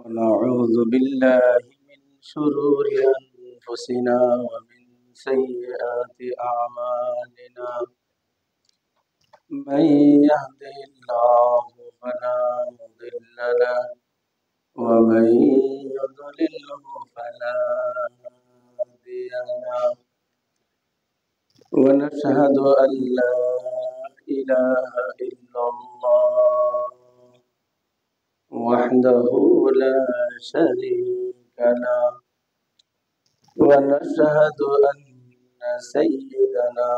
ونعوذ بالله من شرور أنفسنا ومن سيئات أعمالنا من يهده الله فلا مضل له ومن يضلله فلا هادي له ونشهد أن لا إله إلا الله وحده لا شريك له ونشهد أن سيدنا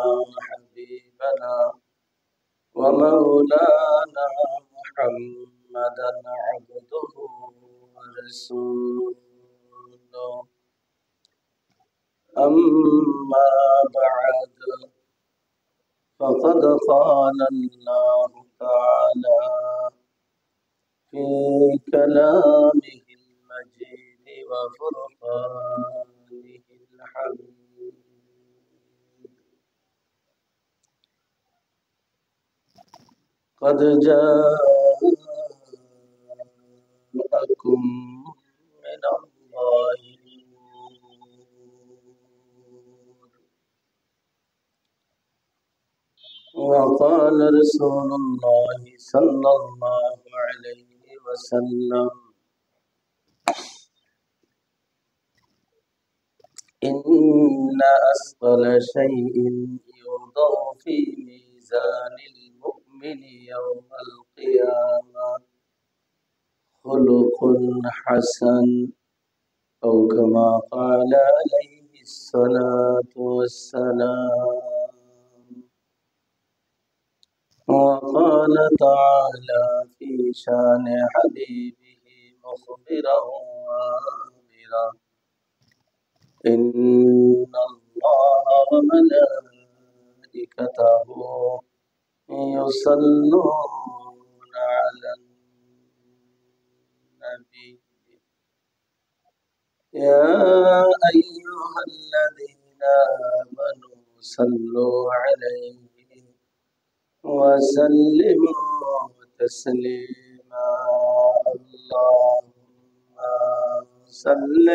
حبيبنا ومولانا محمدا عبده ورسوله أما بعد فقد قال الله تعالى في كلامه المجيد وفرقانه الحميد قد جاءكم من الله وقال رسول الله صلى الله عليه وسلم إن أثقل شيء يوضع في ميزان المؤمن يوم القيامة خلق حسن أو كما قال عليه الصلاة والسلام وقال تعالى في شان حبيبه مخبرا وآمرا إن الله وملائكته يصلون على النبي يا أيها الذين آمنوا صلوا عليه وسلموا تسليما اللهم صل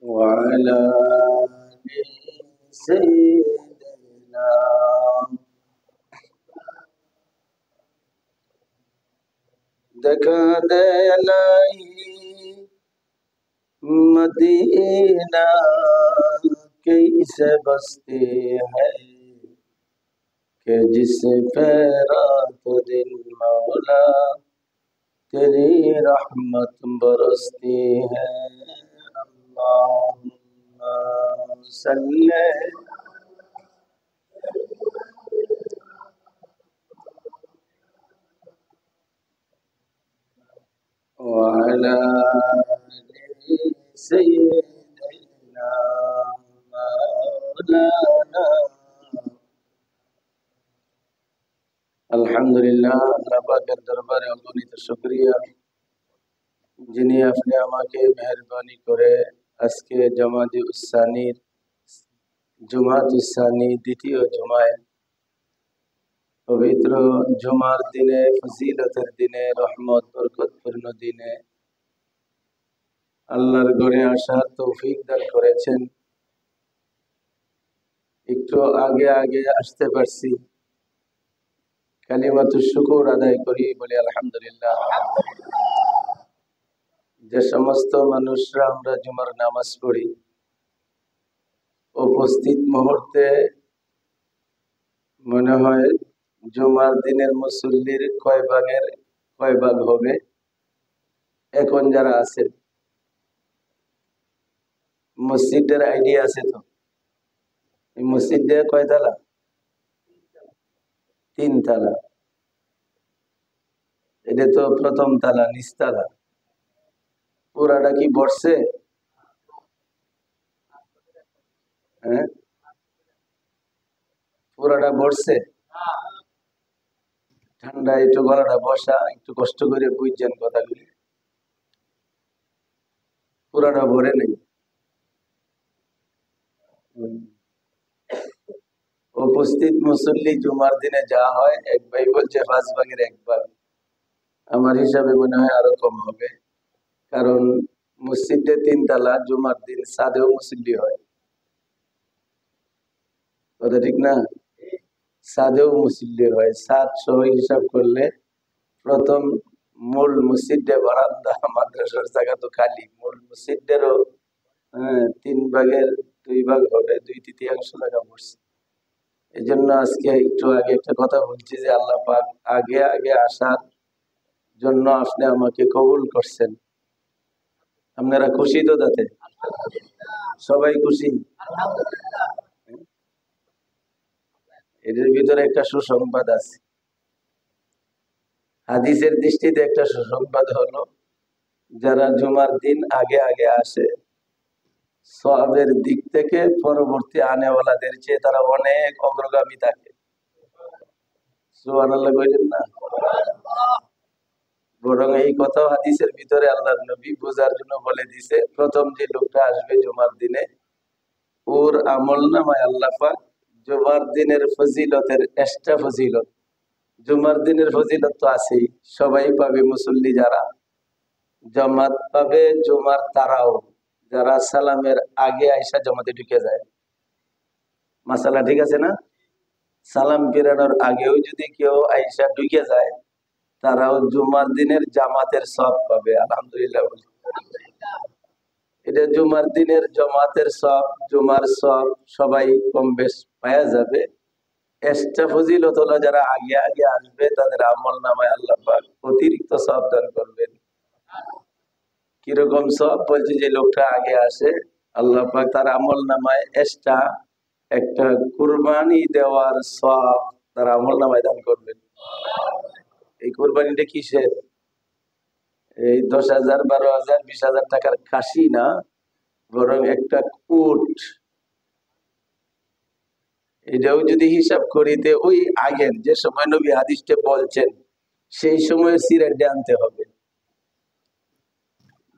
وعلى آل سيدنا دکا دے الہی مدینہ کیسے بستی ہے کہ جس پہ رات دن مولا تیری رحمت برستی ہے اللہم صلی وعلى آل سيدنا مولانا আলহামদুলিল্লাহ আল্লাহ পাকের দরবারে অগণিত শুকরিয়া যিনি আপনি আমাকে মেহেরবানি করে আজকে জুমাতুসানি দ্বিতীয় জুমায় পবিত্র জুমার দিনে ফজিলতের দিনে রহমত বরকতপূর্ণ দিনে আল্লাহর ঘরে আসার তৌফিক দান করেছেন একটু আগে আসতে পারছি কালিমাতুশ শুকর আদায় করি বলি আলহামদুলিল্লাহ যে সমস্ত মানুষরা আমরা জুমার নামাজ পড়ি উপস্থিত মুহূর্তে মনে হয় জুমার দিনের মুসল্লির কয় ভাগ হবে এখন যারা আছে মসজিদের আইডিয়া আছে তো এই মসজিদে কয় তালা 3 তালা এটা তো প্রথম তালা নিচতলা পুরাটা কি বসছে হ্যাঁ পুরাটা বসছে ঠান্ডা একটু গলাটা বসা একটু কষ্ট করে বুঝছেন কথাগুলি পুরাটা ভরে নেই উপস্থিত উপস্থিত মুসল্লি জুমার দিনে যা হয়, এক ভাই বলছে 5 ভাগের 1 ভাগ। আমার হিসাবে মনে হয় আরো কম হবে, কারণ মসজিদে 3 তলা, জুমার দিন ছাদেও মুসল্লি হয়। কথা ঠিক না? ছাদেও মুসল্লি হয়। ছাদ সহ হিসাব করলে প্রথম মূল মসজিদে বারান্দা, মাদ্রাসার জায়গা তো খালি, মূল মসজিদেরও 3 ভাগের 2 ভাগ হবে, 2/3 জায়গা পড়ছে। এই জন্য আজকে একটু আগে একটা কথা বলছি যে আল্লাহ পাক আগে আগে আসার জন্য আপনি আমাকে কবুল করছেন। আপনারা খুশি তো? তাতে সবাই খুশি? এদের ভিতরে একটা সুসংবাদ আছে। হাদিসের দৃষ্টিতে একটা সুসংবাদ হলো, যারা জুমার দিন আগে আগে আসে, সওয়াবের দিক থেকে পরবর্তী আনেওয়ালাদের চেয়ে তারা অনেক অগ্রগামী থাকে। সুবহানাল্লাহ কইলেন না? বরং এই কথাও হাদিসের ভিতরে আল্লাহর নবী বোঝার জন্য বলে দিছে, প্রথম যে লোকটা আসবে জুমার দিনে, ওর আমল নামায় আল্লাহ পাক জুমার দিনের ফজিলতের এক্সট্রা ফজিলত, জুমার দিনের ফজিলত তো আছেই, সবাই পাবে, মুসল্লি যারা জামাত পাবে, জুমার তারাও যারা সালামের আগে আইসা জামাতে ঢুকে যায়। মাসালা ঠিক আছে না? সালাম ফিরানোর আগেও যদি কেউ আইসা ঢুকে যায়, তারাও জুমার দিনের জামাতের সব পাবে। আলহামদুলিল্লাহ। এটা জুমার দিনের জামাতের সব, জুমার সব সবাই কম বেশ পাওয়া যাবে। এক্সট্রা ফজিলত হলো যারা আগে আগে আসবে, তাদের আমল নামায় আল্লাহ পাক অতিরিক্ত সব দান করবেন। কিরকম সব বলছে? যে লোকটা আগে আসে, আল্লাহ পাক তার আমল নামায় এক্সট্রা একটা কুরবানি দেওয়ার সব তার আমল নামায় দান করবেন। এই কুরবানিটা কিসের? এই 10,000, 12,000, 20,000 টাকার খাসি না, বরং একটা উট। এটাও যদি হিসাব করিতে ওই আগের যে সময় নবী হাদিসটা বলছেন, সেই সময় সিরাতে আনতে হবে।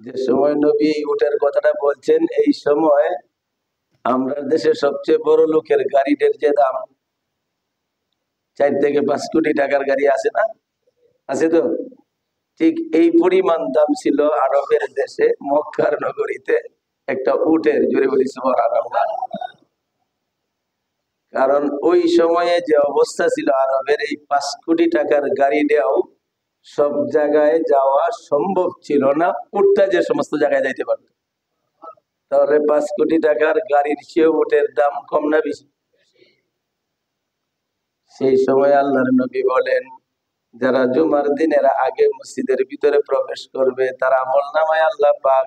যে সময় নবী উটের কথাটা বলছেন, এই সময় আমরা দেশের সবচেয়ে বড় লোকের গাড়িদের যে দাম, 4 থেকে 5 কোটি টাকার গাড়ি আছে না? আছে তো? ঠিক এই পরিমাণ দাম ছিল আরবের দেশে মক্কার নগরীতে একটা উটের। জোরে বলি সুবহানাল্লাহ। কারণ ওই সময়ে যে অবস্থা ছিল আরবের, এই 5 কোটি টাকার গাড়ি দেওয়াও সব জায়গায় যাওয়া সম্ভব ছিল না। উটটা যে সমস্ত জায়গায় যাইতে পারত, তাহলে 5 কোটি টাকার গাড়ির চেয়ে উটের দাম কম না বেশি? সেই সময় আল্লাহর নবী বলেন, যারা জুমার দিনের আগে মসজিদের ভিতরে প্রবেশ করবে, তারা আমল নামায় আল্লাহ পাক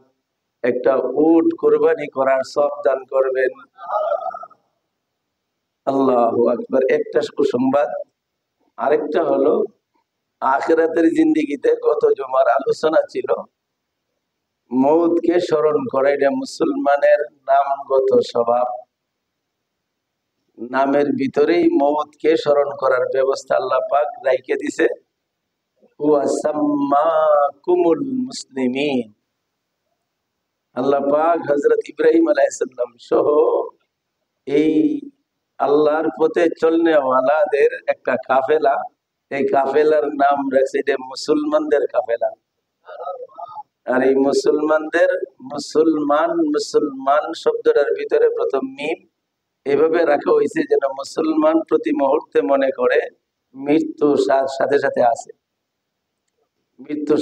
একটা উট কুরবানি করার সব দান করবেন। আল্লাহু আকবার। একটা সুসংবাদ। আরেকটা হলো, আখিরাতের জিন্দেগিতে গত জুমার আলোচনা ছিল, মৌতকে স্মরণ করা এটা মুসলমানের নামগত স্বভাব। নামের ভিতরেই মৌতকে স্মরণ করার ব্যবস্থা আল্লাহ পাক রাইখে দিছে। হুয়া সাম্মাকুমুল মুসলিমিন। আল্লাহ পাক হযরত ইব্রাহিম আলাইহিস সালাম সহ এই আল্লাহর পথে চলনেওয়ালাদের একটা কাফেলা, এই কাফেলার নাম রাখছে এটা মুসলমানদের কাফেলা। আর এই মুসলমানদের, মুসলমান, মুসলমান শব্দটার ভিতরে প্রথম মিম এভাবে রাখা হয়েছে যেন মুসলমান প্রতি মুহূর্তে মনে করে মৃত্যু সাথে সাথে আছে। মৃত্যু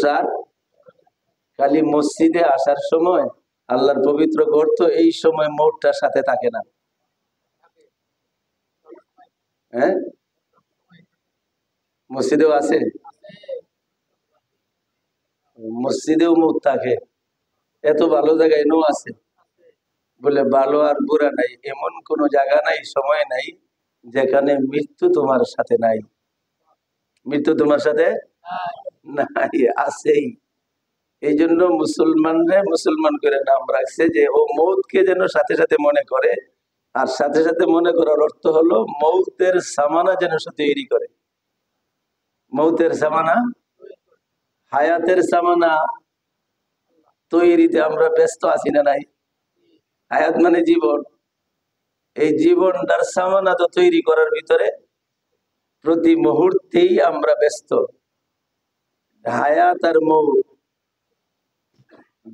খালি মসজিদে আসার সময়, আল্লাহর পবিত্র ঘর তো, এই সময় মৌতটার সাথে থাকে না। হ্যাঁ, মসজিদেও আছে, মসজিদেও মৌত থাকে। এত ভালো জায়গায় নো আছে বলে ভালো আর বুড়া নাই, এমন কোন জায়গা নাই, সময় নাই যেখানে মৃত্যু তোমার সাথে নাই। মৃত্যু তোমার সাথে নাই, আছেই। এই জন্য মুসলমানরা মুসলমান করে নাম রাখছে যে ও মৌতকে যেন সাথে সাথে মনে করে। আর সাথে সাথে মনে করার অর্থ হলো মৌতের সামানা যেন সে তৈরি করে। মৌতের সামানা, হায়াতের সামানা তৈরিতে আমরা ব্যস্ত আছি না নাই? হায়াত মানে জীবন, এই জীবনটার সামানা তো তৈরি করার ভিতরে প্রতি মুহূর্তেই আমরা ব্যস্ত। হায়াত আর মৌত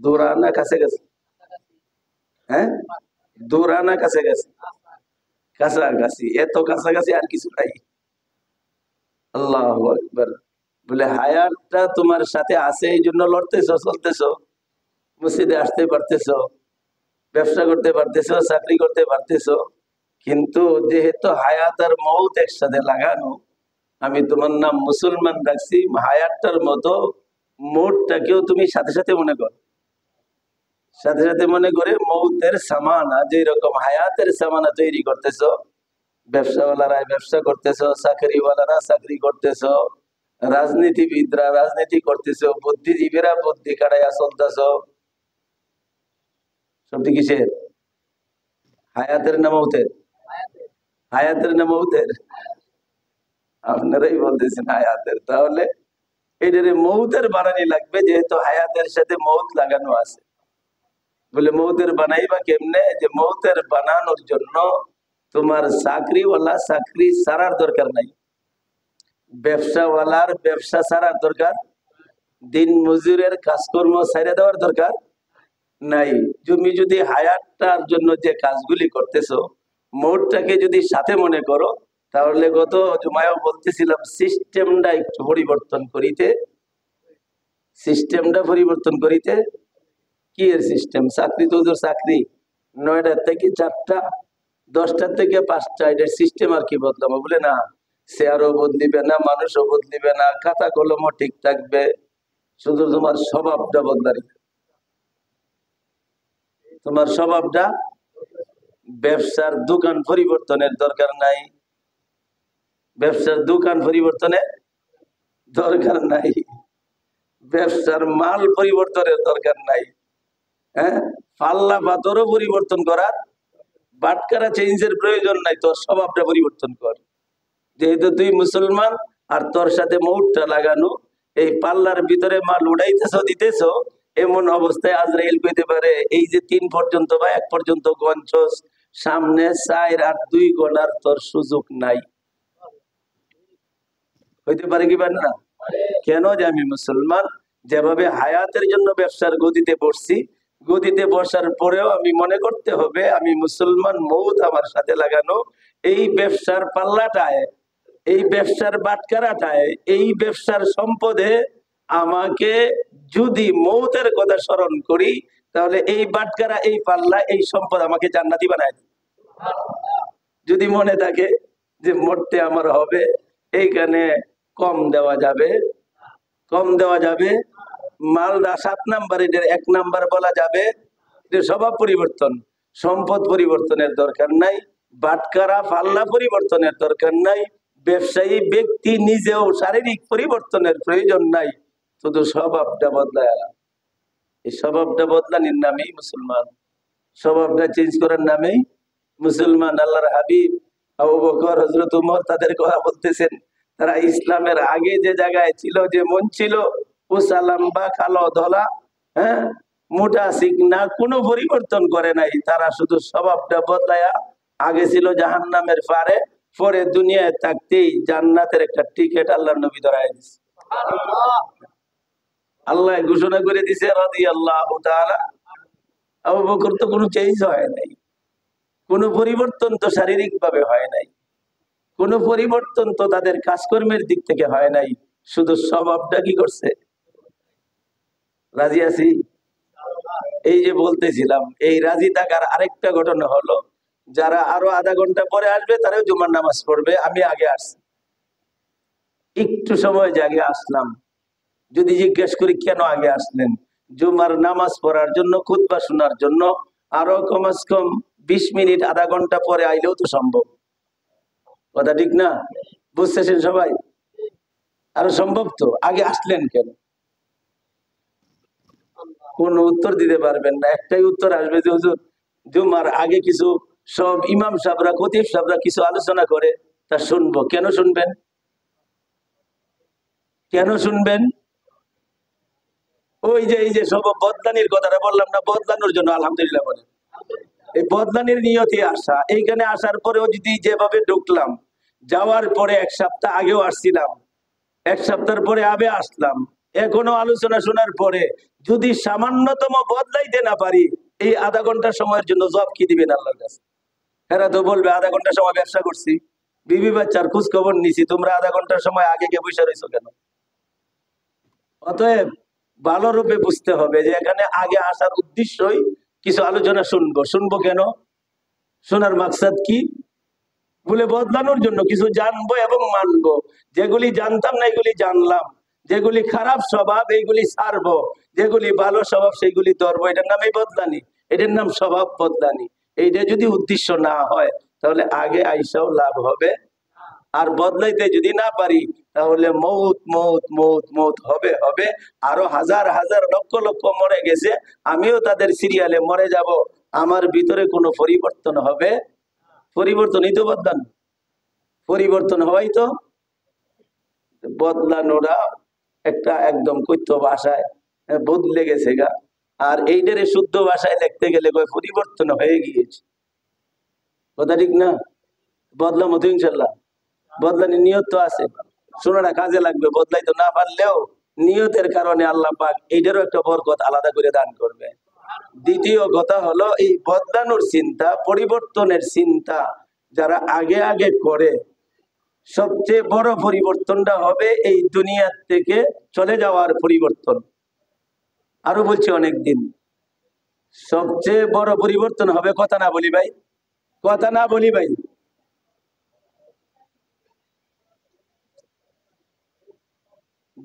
দূরানা কাছে গেছে, হ্যাঁ দূরানা কাছে গেছে, কাছাকাছি, এত কাছাকাছি আর কিছু নাই। আল্লাহু আকবার। বলে হায়াতটা তোমার সাথে আছে, এই জন্য লড়তেছো, চলতেছো, মসজিদে আসতে পারতেছো, ব্যবসা করতে পারতেছো, চাকরি করতে পারতেছো। কিন্তু যেহেতু হায়াত আর মৌত একসাথে লাগানো, আমি তোমার নাম মুসলমান রাখছি। হায়াতটার মতো মৌতটাকেও তুমি সাথে সাথে মনে করো, সাথে সাথে মনে করে মৌতের সামানা যেরকম হায়াতের সামানা তৈরি করতেছো, ব্যবসাওয়ালারা ব্যবসা করতেছো, চাকরিওয়ালারা চাকরি করতেছো, রাজনীতিবিদরা রাজনীতি করতেছো, বুদ্ধিজীবীরা বুদ্ধি কাটাইয়া চলতেছো। সবটি কিসের? হায়াতের না মৌতের? হায়াতের না মৌতের? আপনারাই বলতেছেন হায়াতের। তাহলে এটারে মৌতের বানানি লাগবে, যেহেতু হায়াতের সাথে মৌত লাগানো আছে। বলে মৌতের বানাইবা কেমনে? যে মৌতের বানানোর জন্য তোমার চাকরিওয়ালা চাকরি ছাড়ার দরকার নাই, ব্যবসাওয়ালার ব্যবসা ছাড়ার দরকার, দিন মজুরের কাজকর্ম ছেড়ে দেওয়ার দরকার নাই। তুমি যদি হায়াতটার জন্য যে কাজগুলি করতেছো, মৌতটাকে যদি সাথে মনে করো, তাহলে গত জুমায়ও বলতেছিলাম সিস্টেমটা একটু পরিবর্তন করিতে। সিস্টেমটা পরিবর্তন করিতে কি এর সিস্টেম? চাকরি তো চাকরি 9টার থেকে 4টা, 10টার থেকে 5টা, এটার সিস্টেম আর কি বদলাম? বলে না, চেয়ারও বদলিবে না, মানুষও বদলিবে না, খাতা কলমও ঠিক থাকবে, শুধু তোমার স্বভাবটা বদলাবে। তোমার স্বভাবটা, ব্যবসার দোকান পরিবর্তনের দরকার নাই, ব্যবসার দোকান পরিবর্তনের দরকার নাই, ব্যবসার মাল পরিবর্তনের দরকার নাই, হ্যাঁ পাল্লা পাথরও পরিবর্তন করার, বাটকারা চেঞ্জের প্রয়োজন নাই। তোর স্বভাবটা পরিবর্তন কর। যেহেতু তুই মুসলমান আর তোর সাথে মৌতটা লাগানো, এই পাল্লার ভিতরে মাল উড়াইতেছ দিতেছ, এমন অবস্থায় আজরাইল কইতে পারে এই যে 3 পর্যন্ত বা 1 পর্যন্ত গঞ্চস, সামনে 4 আর 2 গণার তোর সুযোগ নাই। হইতে পারে কি পারে না? কেন? যে আমি মুসলমান। যেভাবে হায়াতের জন্য ব্যবসার গদিতে বসছি, গদিতে বসার পরেও আমি মনে করতে হবে আমি মুসলমান, মৌত আমার সাথে লাগানো। এই ব্যবসার পাল্লাটায়, এই ব্যবসার বাটকারাটায়, এই ব্যবসার সম্পদে আমাকে যদি মৌতের কথা স্মরণ করি, তাহলে এই বাটকারা, এই পাল্লা, এই সম্পদ আমাকে জান্নাতি বানায়। যদি মনে থাকে যে মরতে আমার হবে, এইখানে কম দেওয়া যাবে, কম দেওয়া যাবে, মালদা 7 নাম্বার, এটার 1 নাম্বার বলা যাবে, স্বভাব পরিবর্তন, সম্পদ পরিবর্তনের দরকার নাই, বাটকারা পাল্লা পরিবর্তনের দরকার নাই, ব্যবসায়ী ব্যক্তি নিজেও শারীরিক পরিবর্তনের প্রয়োজন নাই, শুধু স্বভাবটা বদলায়। এই স্বভাবটা বদলানোর নামেই মুসলমান, স্বভাবটা চেঞ্জ করার নামেই মুসলমান। আল্লাহর হাবিব আবু বকর, হযরত উমর তাদের কথা বলতেছেন, তারা ইসলামের আগে যে জায়গায় ছিল, যে মন ছিল উঁচা লম্বা কালো ধলা, হ্যাঁ মোটা চিকনা, কোনো পরিবর্তন করে নাই। তারা শুধু স্বভাবটা বদলায়া আগে ছিল জাহান্নামের পারে, পরে দুনিয়ায় থাকতেই জান্নাতের একটা টিকিট আল্লাহর নবী ধরায় দিছে। আল্লাহ ঘোষণা করে দিছে রাদিয়াল্লাহু তাআলা। আবু বকর তো কোনো চেঞ্জ হয় নাই, কোনো পরিবর্তন তো শারীরিক ভাবে হয় নাই, কোনো পরিবর্তন তো তাদের কাজকর্মের দিক থেকে হয় নাই, শুধু স্বভাবটা কি করছে? রাজি আছি? এই যে বলতেছিলাম, এই রাজি থাকার আরেকটা ঘটনা হলো, যারা আরো আধা ঘন্টা পরে আসবে তারাও জুমার নামাজ পড়বে। আমি আগে আসছি, একটু সময় যে আগে আসলাম। যদি জিজ্ঞেস করি কেন আগে আসলেন? জুমার নামাজ পড়ার জন্য, খুতবা শোনার জন্য। আরো কমস কম 20 মিনিট আধা ঘন্টা পরে আইলেও তো সম্ভব, কথা ঠিক না? বুঝতেছেন সবাই? আরো সম্ভব তো, আগে আসলেন কেন? কোন উত্তর দিতে পারবেন না। একটাই উত্তর আসবে যে হুজুর জুমার আগে কিছু সব ইমাম সাহেবরা, খতিব সাহেবরা কিছু আলোচনা করে, তা শুনবো। কেন শুনবেন? কেন শুনবেন? ওই যে এই যে সব বদলানির কথাটা বললাম না, বদলানোর জন্য আলহামদুলিল্লাহ বলেন। এই বদলানির নিয়তে আসা। এইখানে আসার পরেও যদি যেভাবে ঢুকলাম, যাওয়ার পরে 1 সপ্তাহ আগেও আসছিলাম, 1 সপ্তাহের পরে আবে আসলাম, এখনো আলোচনা শোনার পরে যদি সামান্যতম বদলাইতে না পারি, এই আধা ঘন্টা সময়ের জন্য জব কি দিবেন আল্লাহর কাছে? এরা তো বলবে আধা ঘন্টা সময় ব্যবসা করছি, বিবি বাচ্চার খোঁজ খবর নিছি, তোমরা আধা ঘন্টার সময় আগে গিয়ে বসে রয়েছো কেন? অতএব ভালো রূপে বুঝতে হবে যে এখানে আগে আসার উদ্দেশ্যই কিছু আলোচনা শুনবো কেন? শোনার মাকসাদ কি? বলে বদলানোর জন্য, কিছু জানবো এবং মানবো। যেগুলি জানতাম না এগুলি জানলাম, যেগুলি খারাপ স্বভাব এইগুলি ছাড়বো, যেগুলি ভালো স্বভাব সেইগুলি ধরবো। এটার নামই বদলানি, এটার নাম স্বভাব বদলানি। এইটা যদি উদ্দেশ্য না হয় তাহলে আগে আইসাও লাভ হবে। আর বদলাইতে যদি না পারি তাহলে মৌত মৌত মৌত মৌত হবে হবে। আরো হাজার হাজার লক্ষ লক্ষ মরে গেছে, আমিও তাদের সিরিয়ালে মরে যাব। আমার ভিতরে কোনো পরিবর্তন হবে? পরিবর্তনই তো বদলান, পরিবর্তন হওয়াই তো বদলানোরা একটা একদম কৈত্য ভাষায় বদলে গেছে গা। আর এইটারে শুদ্ধ ভাষায় লিখতে গেলে কয় পরিবর্তন হয়ে গিয়েছে। কথা ঠিক না? বদলাম তো ইনশাল্লাহ, বদলানির নিয়ত তো আছে, শোনাটা কাজে লাগবে। বদলাইতে না পারলেও নিয়তের কারণে আল্লাহ পাক এইটারও একটা বরকত আলাদা করে দান করবে। দ্বিতীয় কথা হলো, এই বদলানোর চিন্তা, পরিবর্তনের চিন্তা যারা আগে আগে করে, সবচেয়ে বড় পরিবর্তনটা হবে এই দুনিয়া থেকে চলে যাওয়ার পরিবর্তন। আরো বলছি অনেকদিন, সবচেয়ে বড় পরিবর্তন হবে, কথা না বলি ভাই, কথা না বলি ভাই,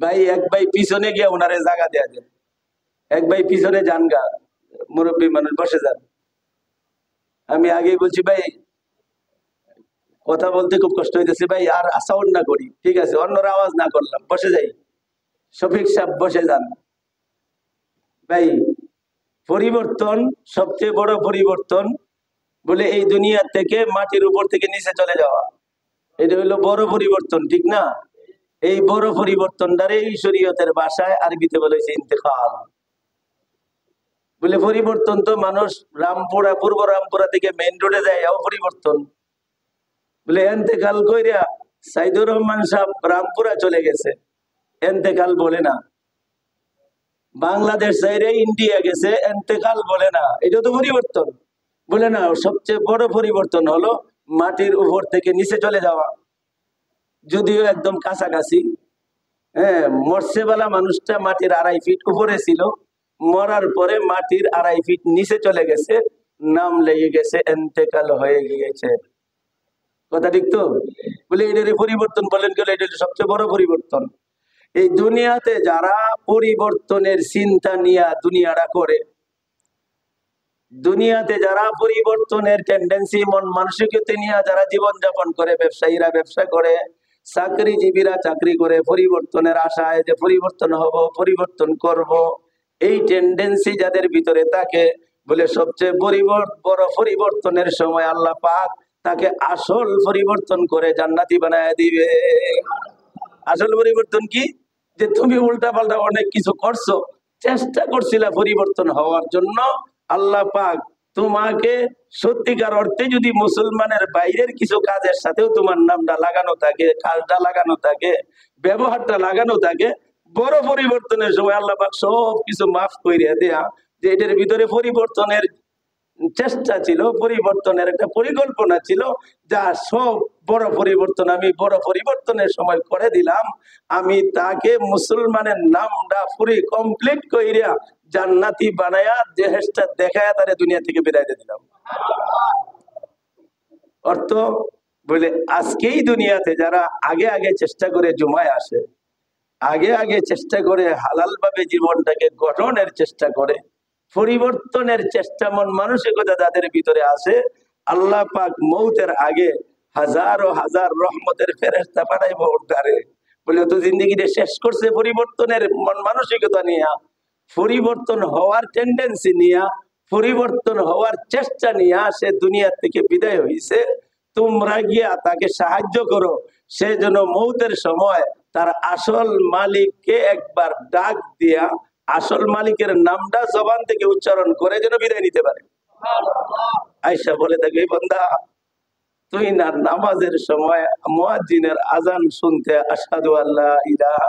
ভাই এক ভাই পিছনে গিয়ে ওনারে জায়গা দেয়া যায়, এক ভাই পিছনে যান গা, মুরব্বী মানুষ বসে যান। আমি আগেই বলছি ভাই কথা বলতে খুব কষ্ট হইতেছে ভাই, আর সাউন্ড না করি, ঠিক আছে, অন্যরা আওয়াজ না করলাম, বসে যাই। শফিক সাহেব বসে যান। ভাই পরিবর্তন, সবচেয়ে বড় পরিবর্তন বলে এই দুনিয়া থেকে মাটির উপর থেকে নিচে চলে যাওয়া, এটা হলো বড় পরিবর্তন, ঠিক না? এই বড় পরিবর্তনটারে এই শরীয়তের ভাষায় আরবিতে বলে ইন্তেকাল। বলে পরিবর্তন তো মানুষ রামপুরা, পূর্ব রামপুরা থেকে মেইন রোডে যায়, এও পরিবর্তন। বলে এন্তেকাল কইরা সাইদুর রহমান সাহেব রামপুরা চলে গেছে, এন্তেকাল বলে না। বাংলাদেশ চাইরে ইন্ডিয়া গেছে, এন্তেকাল বলে না। এটা তো পরিবর্তন বলে না। সবচেয়ে বড় পরিবর্তন হলো মাটির উপর থেকে নিচে চলে যাওয়া, যদিও একদম কাছাকাছি। হ্যাঁ, মরছেবেলা মানুষটা মাটির 2.5 ফিট উপরে ছিল, মরার পরে মাটির 2.5 ফিট নিচে চলে গেছে, নাম লেগে গেছে, এন্তেকাল হয়ে গিয়েছে। কথা ঠিক তো? বলে এটার পরিবর্তন বলেন গেলে এটা সবচেয়ে বড় পরিবর্তন। এই দুনিয়াতে যারা পরিবর্তনের চিন্তা নিয়ে দুনিয়াটা করে, দুনিয়াতে যারা পরিবর্তনের টেন্ডেন্সি মন মানসিকতা নিয়ে যারা জীবনযাপন করে, ব্যবসায়ীরা ব্যবসা করে, চাকরিজীবীরা চাকরি করে, পরিবর্তনের আশায় যে পরিবর্তন হব, পরিবর্তন করব, এই টেন্ডেন্সি যাদের ভিতরে থাকে, বলে সবচেয়ে বড় পরিবর্তনের সময় আল্লাহ পাক তাকে আসল পরিবর্তন করে জান্নাতি বানায় দিবে। আসল পরিবর্তন কি? যে তুমি উল্টা পাল্টা অনেক কিছু করছো, চেষ্টা করছিলা পরিবর্তন হওয়ার জন্য, আল্লাহ পাক তোমাকে সত্যিকার অর্থে যদি মুসলমানের বাইরের কিছু কাজের সাথেও তোমার নামটা লাগানো থাকে, কাজটা লাগানো থাকে, ব্যবহারটা লাগানো থাকে, বড় পরিবর্তনের সময় আল্লাহ পাক সব কিছু মাফ করে দেয়া, যে এটার ভিতরে পরিবর্তনের চেষ্টা ছিল, পরিবর্তনের একটা পরিকল্পনা ছিল, যা সব বড় পরিবর্তন আমি বড় পরিবর্তনের সময় করে দিলাম। আমি তাকে মুসলমানের নামটা পুরি কমপ্লিট কইরা জান্নাতি বানায়া দেহটা দেখায়া তারে দুনিয়া থেকে বিদায় দিয়ে দিলাম। অর্থ বলে আজকেই দুনিয়াতে যারা আগে আগে চেষ্টা করে জুমায় আসে, আগে আগে চেষ্টা করে হালাল ভাবে জীবনটাকে গঠনের চেষ্টা করে, পরিবর্তনের চেষ্টা মন মানসিকতা যাদের ভিতরে আছে, আল্লাহ পাক মৌতের আগে হাজারো হাজার রহমতের ফেরেশতা পাঠাইব উদ্ধারে। বলে তো জিন্দেগিটা শেষ করছে পরিবর্তনের মন মানসিকতা নিয়ে, পরিবর্তন হওয়ার টেন্ডেন্সি নিয়ে, পরিবর্তন হওয়ার চেষ্টা নিয়ে সে দুনিয়া থেকে বিদায় হয়েছে। তোমরা গিয়া তাকে সাহায্য করো, সে যেন মৌতের সময় তার আসল মালিককে একবার ডাক দিয়া আসল মালিকের নামটা জবান থেকে উচ্চারণ করে যেন বিদায় নিতে পারে। আয়েশা বলে থাকে, বান্দা তুই না নামাজের সময় মুয়াজ্জিনের আজান শুনতে আশহাদু আল্লা ইলাহা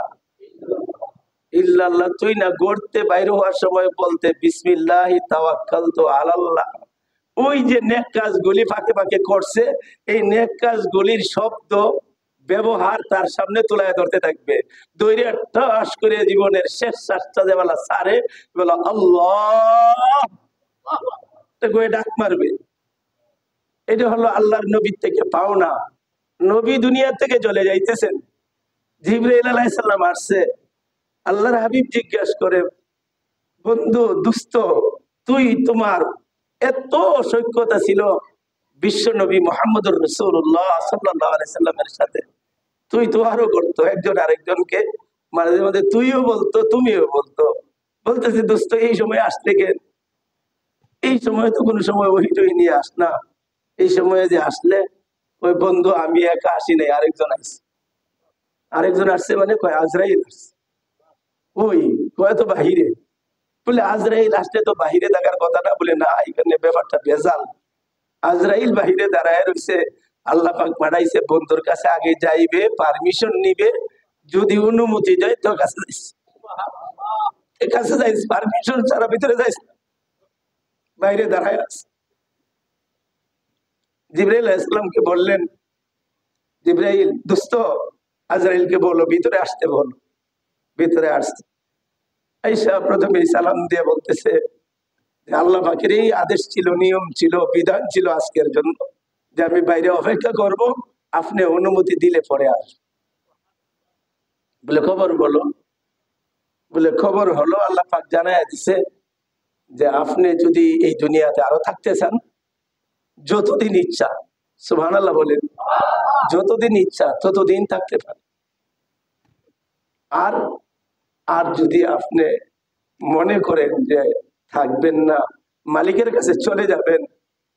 ইল্লাল্লাহ, তুই না গড়তে বাইরে হওয়ার সময় বলতে বিসমিল্লাহি তাওয়াক্কালতু আলাল্লাহ, ওই যে নেক কাজগুলি ফাঁকে ফাঁকে করছে, এই নেক কাজগুলির শব্দ ব্যবহার তার সামনে তুলায় ধরতে থাকবে, দৈরে টাস করে জীবনের শেষ শ্বাসটা যে বেলা সারে বলা আল্লাহ ডাক মারবে। এটা হলো আল্লাহর নবীর থেকে পাওনা। নবী দুনিয়া থেকে চলে যাইতেছেন, জিবরাইল আলাইহিস সালাম আসছে, আল্লাহর হাবিব জিজ্ঞেস করে, বন্ধু দুস্থ, তুই তোমার এত সৈক্যতা ছিল বিশ্ব নবী মুহাম্মদুর রাসূলুল্লাহ সাল্লাল্লাহু আলাইহি সাল্লামের সাথে, তুই তো আরো করতো, একজন আরেকজনকে মাঝে মাঝে তুইও বলতো তুমিও বলতো। বলতেছি দোস্ত এই সময় আসতে কেন? এই সময় তো কোনো সময় ওই টই নিয়ে আস না, এই সময়ে যে আসলে ওই বন্ধু আমি একা আসি নাই, আরেকজন আসছে। আরেকজন আসছে মানে কয় আজরাইল আসছে। ওই কয় তো বাহিরে, বলে আজরাইল আসলে তো বাহিরে থাকার কথা না, বলে না এখানে ব্যাপারটা ভেজাল। আজরাইল বাহিরে দাঁড়ায় রয়েছে, আল্লাহ পাক পাঠাইছে বন্ধুর কাছে আগে যাইবে, পারমিশন নিবে, যদি অনুমতি দেয় তো কাছে যাইস, কাছে যাইস, পারমিশন ছাড়া ভিতরে যাইস, বাইরে দাঁড়ায় আছে। জিবরাইল আলাইহিস সালামকে বললেন, জিবরাইল দোস্ত আজরাইলকে বলো ভিতরে আসতে বলো। ভিতরে আসছে, আয়েশা প্রথমে সালাম দিয়ে বলতেছে যে আল্লাহ পাকের এই আদেশ ছিল, নিয়ম ছিল, বিধান ছিল আজকের জন্য যে আমি বাইরে অপেক্ষা করব, আপনি অনুমতি দিলে পরে আস। বলে খবর বলো। বলে খবর হলো আল্লাহ পাক জানায় দিছে যে আপনি যদি এই দুনিয়াতে আরো থাকতে চান, যতদিন ইচ্ছা, সুবহানাল্লাহ বলেন, যতদিন ইচ্ছা ততদিন থাকতে পারেন। আর আর যদি আপনি মনে করেন যে থাকবেন না, মালিকের কাছে চলে যাবেন,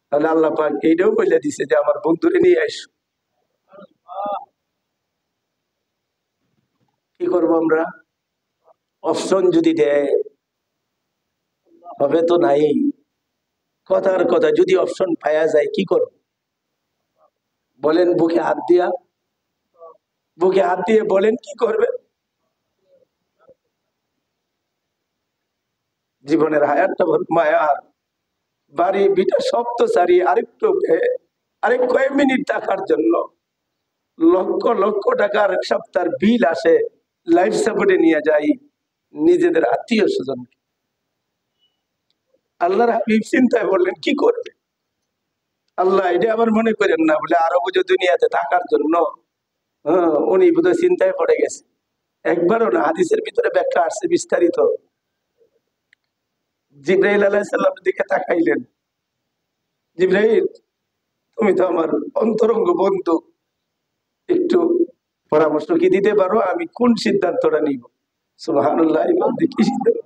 তাহলে আল্লাহ পাক এইটাও বলে দিছে যে আমার বন্ধুরে নিয়ে আইসো। কি করবো আমরা? অপশন যদি দেয়, হবে তো নাই, কথার কথা যদি অপশন পাওয়া যায় কি করব? বলেন বুকে হাত দিয়া, বুকে হাত দিয়ে বলেন কি করবে? জীবনের হায়াতটা মায়ার, বাড়ি বিটা সব তো সারি, আরেক কয়েক মিনিট টাকার জন্য লক্ষ লক্ষ টাকার সপ্তাহের বিল আসে, লাইফ সাপোর্টে নিয়ে যাই নিজেদের আত্মীয় স্বজনকে। আল্লাহর হাবিব চিন্তায় বললেন কি করবে? আল্লাহ এটা আবার মনে করেন না, বলে আরো বুঝো দুনিয়াতে থাকার জন্য। উনি বোধহয় চিন্তায় পড়ে গেছে। একবারও না, হাদিসের ভিতরে ব্যাখ্যা আসছে বিস্তারিত। জিবরাইল আলাইহিস সালামের দিকে তাকাইলেন, জিবরাইল তুমি তো আমার অন্তরঙ্গ বন্ধু, একটু পরামর্শ কি দিতে পারো, আমি কোন সিদ্ধান্তটা নিব? সুবহানাল্লাহ, কি সিদ্ধান্ত?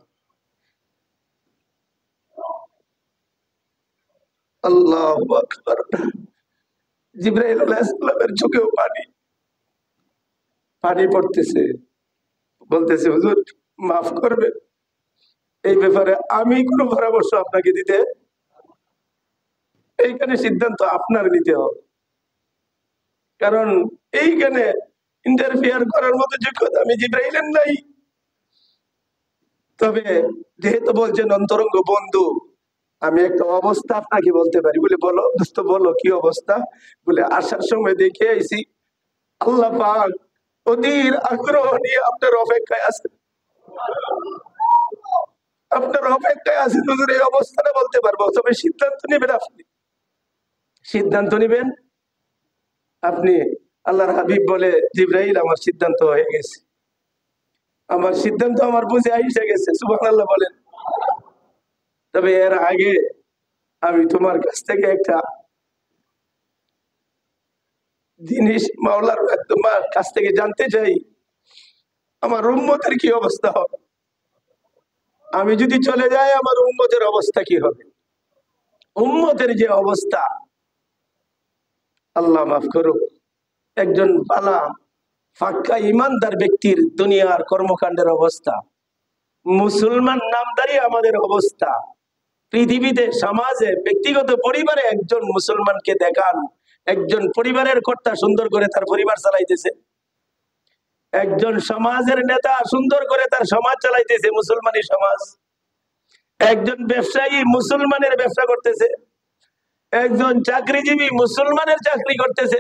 আল্লাহু আকবার। জিবরাইল আলাইহিস সালামের চোখেও পানি, পানি পড়তেছে, বলতেছে হুজুর মাফ করবেন, এই ব্যাপারে আমি কোনো পরামর্শ আপনাকে দিতে, এইখানে সিদ্ধান্ত আপনার নিতে হবে, কারণ এইখানে ইন্টারফিয়ার করার মতো যোগ্যতা আমি জিবরাইলের নাই। তবে যেহেতু বলছেন অন্তরঙ্গ বন্ধু, আমি একটা অবস্থা আপনাকে বলতে পারি। বলে বলো দোস্ত, বলো কি অবস্থা? বলে আসার সময় দেখে আইছি আল্লাহ পাক অধীর আগ্রহ নিয়ে আপনার অপেক্ষায় আছে, আপনার অপেক্ষায় আছে হুজুর, এই অবস্থাটা বলতে পারবো, তবে সিদ্ধান্ত নেবেন আপনি, সিদ্ধান্ত নেবেন আপনি। আল্লাহর হাবিব বলে, জিবরাইল আমার সিদ্ধান্ত হয়ে গেছে, আমার সিদ্ধান্ত আমার বুঝে আইসে গেছে। সুবহানাল্লাহ বলেন। তবে এর আগে আমি তোমার কাছ থেকে একটা জিনিস মাওলার তোমার কাছ থেকে জানতে চাই, আমার উম্মতের কি অবস্থা হবে? আমি যদি চলে যাই আমার উম্মতের অবস্থা কি হবে? উম্মতের যে অবস্থা, আল্লাহ মাফ করুক, একজন বালা ফাঁকা ইমানদার ব্যক্তির দুনিয়ার কর্মকাণ্ডের অবস্থা, মুসলমান নামদারি আমাদের অবস্থা, পৃথিবীতে, সমাজে, ব্যক্তিগত পরিবারে একজন মুসলমানকে দেখান, একজন পরিবারের কর্তা সুন্দর করে তার পরিবার চালাইতেছে, একজন সমাজের নেতা সুন্দর করে তার সমাজ চালাইতেছে, মুসলমানি সমাজ। একজন ব্যবসায়ী মুসলমানের ব্যবসা করতেছে, একজন চাকরিজীবী মুসলমানের চাকরি করতেছে,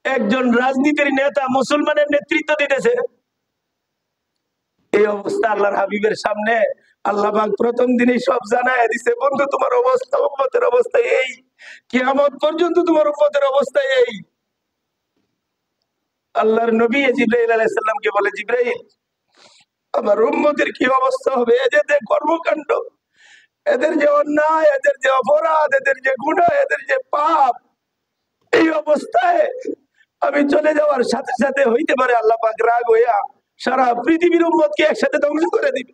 একজন রাজনীতির নেতা মুসলমানের নেতৃত্ব দিতেছে। এই অবস্থা আল্লাহর হাবিবের সামনে আল্লাহ পাক প্রথম দিনই সব জানায় দিছে, বন্ধু তোমার অবস্থা, উম্মতের অবস্থা এই, কিয়ামত পর্যন্ত তোমার উম্মতের অবস্থা এই। আল্লাহর নবী জিবরাইল আলাইহিস সালামকে বলে, জিবরাইল, আমার উম্মতের কি অবস্থা হবে? এদের যে কর্মকাণ্ড, এদের যে অন্যায়, এদের যে অপরাধ, এদের যে গুনাহ, এদের যে পাপ, এই অবস্থায় আমি চলে যাওয়ার সাথে সাথে হইতে পারে আল্লাহ পাক রাগ হইয়া সারা পৃথিবীর উম্মতকে একসাথে ধ্বংস করে দিবে।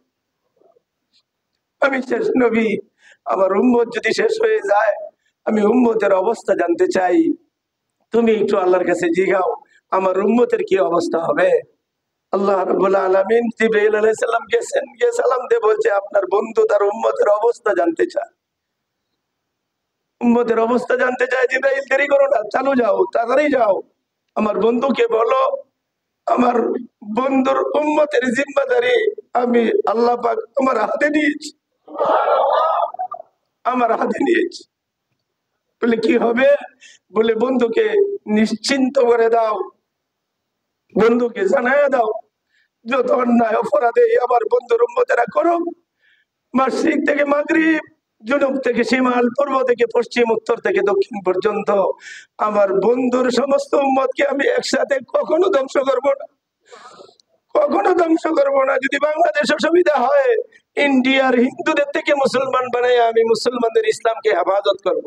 আমি শেষ নবী, আমার উম্মত যদি শেষ হয়ে যায়, আমি উম্মতের অবস্থা জানতে চাই। তুমি একটু আল্লাহর কাছে জিগাও আমার উম্মতের কি অবস্থা হবে। আল্লাহ রাব্বুল আলামিন জিবরাইল আলাইহিস সালাম গেছেন, গিয়ে সালাম দিয়ে বলছে, আপনার বন্ধু তার উম্মতের অবস্থা জানতে চায়, উম্মতের অবস্থা জানতে চায়। জিবরাইল, দেরি করো না, চালু যাও, তাড়াতাড়ি যাও, আমার বন্ধুকে বলো আমার বন্ধুর উম্মতের জিম্মাদারি আমি আল্লাহ পাক আমার হাতে নিয়েছি, আমার হাতে নিয়েছি। বলে কি হবে? বলে বন্ধুকে নিশ্চিন্ত করে দাও, বন্ধুকে জানায় দাও যত অন্যায় অপরাধে আমার বন্ধুর উম্মতেরা করুক, মাশরিক থেকে মাগরিব, জুনুব থেকে শিমাল, পূর্ব থেকে পশ্চিম, উত্তর থেকে দক্ষিণ পর্যন্ত আমার বন্ধুর সমস্ত উম্মতকে আমি একসাথে কখনো ধ্বংস করব না, কখনো ধ্বংস করবো না। যদি বাংলাদেশের সুবিধা হয়, ইন্ডিয়ার হিন্দুদের থেকে মুসলমান বানাই আমি মুসলমানদের ইসলামকে হেফাজত করব।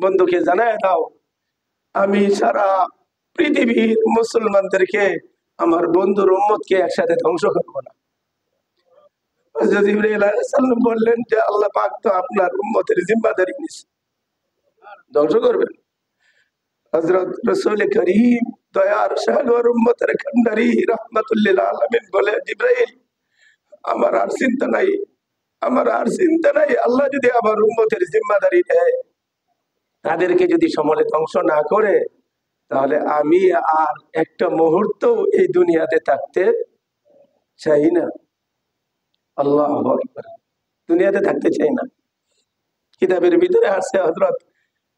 বন্ধুকে জানায় দাও আমি সারা পৃথিবীর মুসলমানদেরকে, আমার বন্ধুর উম্মতকে একসাথে ধ্বংস করব না। হযরত জিবরাইল আলাইহিস সালাম বললেন যে আল্লাহ পাক তো আপনার উম্মতের জিম্মাদারি নিয়েছে, ধ্বংস করবেন। হযরত রাসূল করিম দয়ার শাহওয়ার উম্মতের কান্ডারি রাহমাতুল লিল আলামিন বলে, জিবরাইল আমার আর চিন্তা নাই, আমার আর চিন্তা নাই, আল্লাহ যদি আমার উম্মতের জিম্মাদারি নেয়, তাদেরকে যদি সমূলে ধ্বংস না করে, তাহলে আমি আর একটা মুহূর্ত এই দুনিয়াতে থাকতে চাই না। আল্লাহু আকবার, দুনিয়াতে থাকতে চাই না। কিতাবের ভিতরে আছে হযরত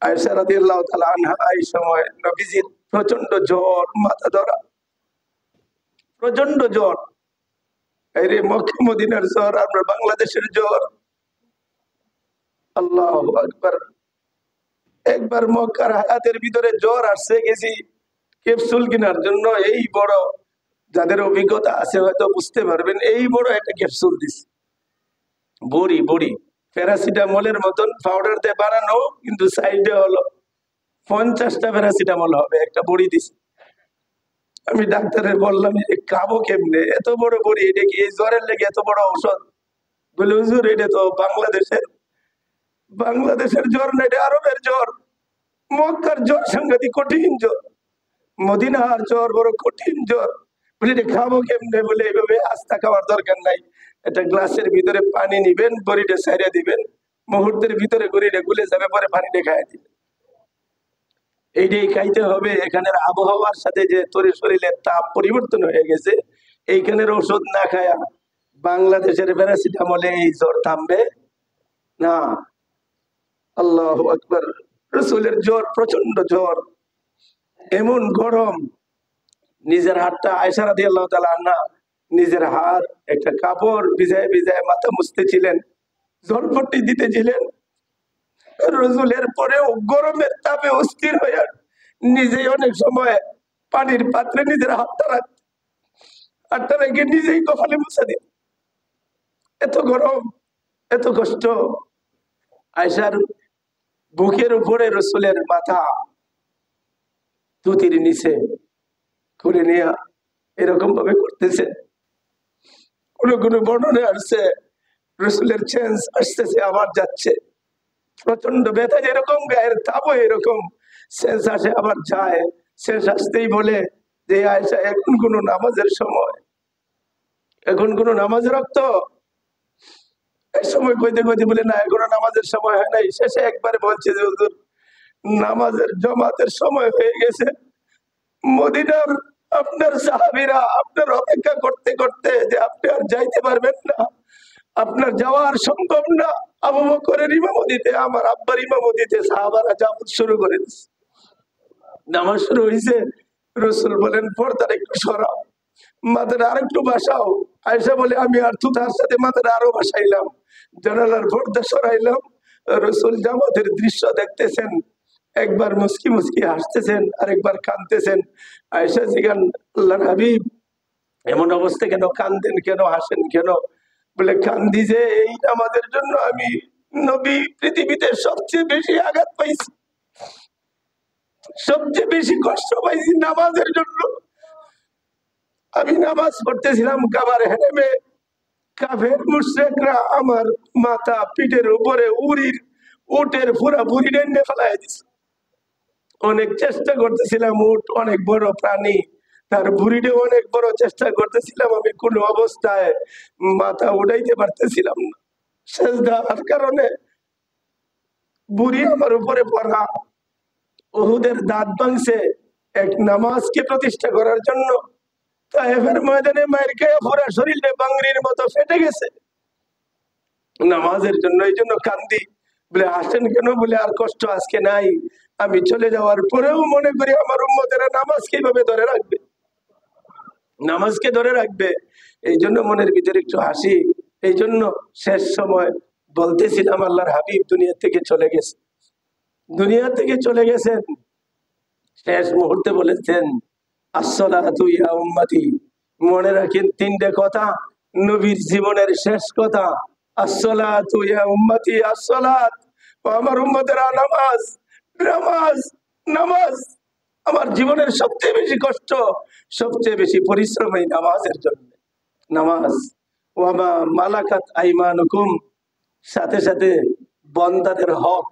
আয়েশা রাদিয়াল্লাহু তাআলা আনহা এই সময় নবীজির প্রচন্ড জ্বর, মাথা ধরা, প্রচন্ড জ্বর। এই রে মক্কা মদিনার জ্বর, আমরা বাংলাদেশের জ্বর। আল্লাহু আকবার। একবার মক্কার হায়াতের ভিতরে জ্বর আসছে, গেছি ক্যাপসুল কেনার জন্য, এই বড়, যাদের অভিজ্ঞতা আছে হয়তো বুঝতে পারবেন, এই বড় একটা ক্যাপসুল দিছে, বড়ি বড়ি, প্যারাসিটামলের মতন পাউডার দিয়ে বানানো, কিন্তু সাইডে হলো 50টা প্যারাসিটামল হবে, একটা বড়ি দিছে। আমি ডাক্তারের বললাম যে খাবো কেমনে, এত বড় বড়ি, এটা কি এই জ্বরের লেগে এত বড় ঔষধ? বলে হুজুর এটা তো বাংলাদেশের জ্বর না, এটা আরবের জ্বর। মক্কার জ্বর সাংঘাতিক কঠিন জ্বর, মদিনার জ্বর বড় কঠিন জ্বর। বলে এটা খাবো কেমনে? বলে এইভাবে আস্তা খাওয়ার দরকার নাই, একটা গ্লাসের ভিতরে পানি নিবেন, বড়িটা ছাইড়া দিবেন, মুহূর্তের ভিতরে গড়িটা গুলে যাবে, পরে পানিটা খাইয়া দিবেন। এইটাই খাইতে হবে। এখানের আবহাওয়ার সাথে যে তোর শরীরের তাপ পরিবর্তন হয়ে গেছে, এইখানের ওষুধ না খায়া বাংলাদেশের প্যারাসিটামলে এই জ্বর থামবে না। আল্লাহু আকবার। রাসূলের জ্বর, প্রচন্ড জ্বর, এমন গরম, নিজের হাতটা আয়েশা রাদিয়াল্লাহু তাআলা আনহা নিজের হাত একটা কাপড় ভিজায় ভিজায় মাথা মুছতেছিলেন, জলপট্টি দিতেছিলেন। রাসূলের পরেও গরমের তাপে অস্থির হয়ে নিজেই অনেক সময় পানির পাত্রে নিজের হাতটা রেখে নিজেই কপালে মুছে দিত। এত গরম, এত কষ্ট। আয়েশার বুকের উপরে রাসূলের মাথা তুতির নিচে করে নিয়ে এরকম ভাবে করতেছে। কোন বর্ণনে আসছে রাসূলের চেঞ্জ আসতেছে, আবার যাচ্ছে, প্রচন্ড ব্যথা, যেরকম গায়ের তাপও এরকম সেন্স আসে আবার যায়। শেষ আসতেই বলে যে আয়েশা এখন কোন নামাজের সময়, এখন কোন নামাজ রাখতো? এই সময় কইতে কইতে বলে না এখনো নামাজের সময় হয় নাই। শেষে একবারে বলছে যে হুজুর নামাজের জমাতের সময় হয়ে গেছে। মদিনার আপনার সাহাবীরা আপনার অপেক্ষা করতে করতে যে আপনি আর যাইতে পারবেন না, আপনার যাওয়া আর সম্ভব না। আবু বকরের ইমামতিতে, আমার আব্বার ইমামতিতে সাহাবারা জামাত শুরু করে দিচ্ছে। নামাজ শুরু হয়েছে, রসুল বলেন পর্দার একটু সরাও, মাথাটা আর একটু বাসাও। আয়েশা বলে আমি আর তার সাথে মাথাটা আরো বাসাইলাম, জানালার পর্দা সরাইলাম। রসুল জামাতের দৃশ্য দেখতেছেন, একবার মুস্কি মুস্কি হাসতেছেন আর একবার কাঁদতেছেন। আয়েশা জিগান আল্লাহর হাবিব এমন অবস্থা কেন, কান্দেন কেন, হাসেন কেন? বলে কান্দি যে এই নামাজের জন্য আমি নবী পৃথিবীতে সবচেয়ে বেশি আঘাত পাইছি, সবচেয়ে বেশি কষ্ট পাইছি নামাজের জন্য। আমি নামাজ পড়তেছিলাম কাবার হেরেমে, কাফের মুশরিকরা আমার মাথা পিঠের উপরে উটের পুরা বুড়ি ডেন্ডে ফেলাই দিছে। অনেক চেষ্টা করতেছিলাম, উট অনেক বড় প্রাণী, তার বুড়িটা অনেক বড়, চেষ্টা করতেছিলাম, আমি কোন অবস্থায় মাথা উঠাইতে পারতেছিলাম না। সেজদার কারণে বুড়ি আমার উপরে পড়া। উহুদের দাঁত ভাঙছে এক নামাজকে প্রতিষ্ঠা করার জন্য। তায়েফের ময়দানে মায়ের খেয়ে পুরা শরীরটা বাংরির মতো ফেটে গেছে নামাজের জন্য। এই জন্য কান্দি। বলে হাসেন কেন? বলে আর কষ্ট আজকে নাই, আমি চলে যাওয়ার পরেও মনে করি আমার উম্মতেরা নামাজ কিভাবে ধরে রাখবে, নামাজকে ধরে রাখবে। এই জন্য মনের ভিতরে একটু হাসি। এই জন্য শেষ সময় বলতেছিলাম আল্লাহর হাবিব দুনিয়া থেকে চলে গেছে, দুনিয়া থেকে চলে গেছেন। শেষ মুহূর্তে বলেছেন আসসালাতু ইয়া উম্মতি, মনে রাখেন তিনটে কথা নবীর জীবনের শেষ কথা। আসসালাতু ইয়া উম্মতি, আসসালাত, আমার উম্মতেরা নামাজ, নামাজ, নামাজ। আমার জীবনের সবচেয়ে বেশি কষ্ট, সবচেয়ে বেশি পরিশ্রম এই নামাজের জন্য। নামাজ ওয়ামা মালাকাত আইমানুকুম, সাথে সাথে বন্দাদের হক,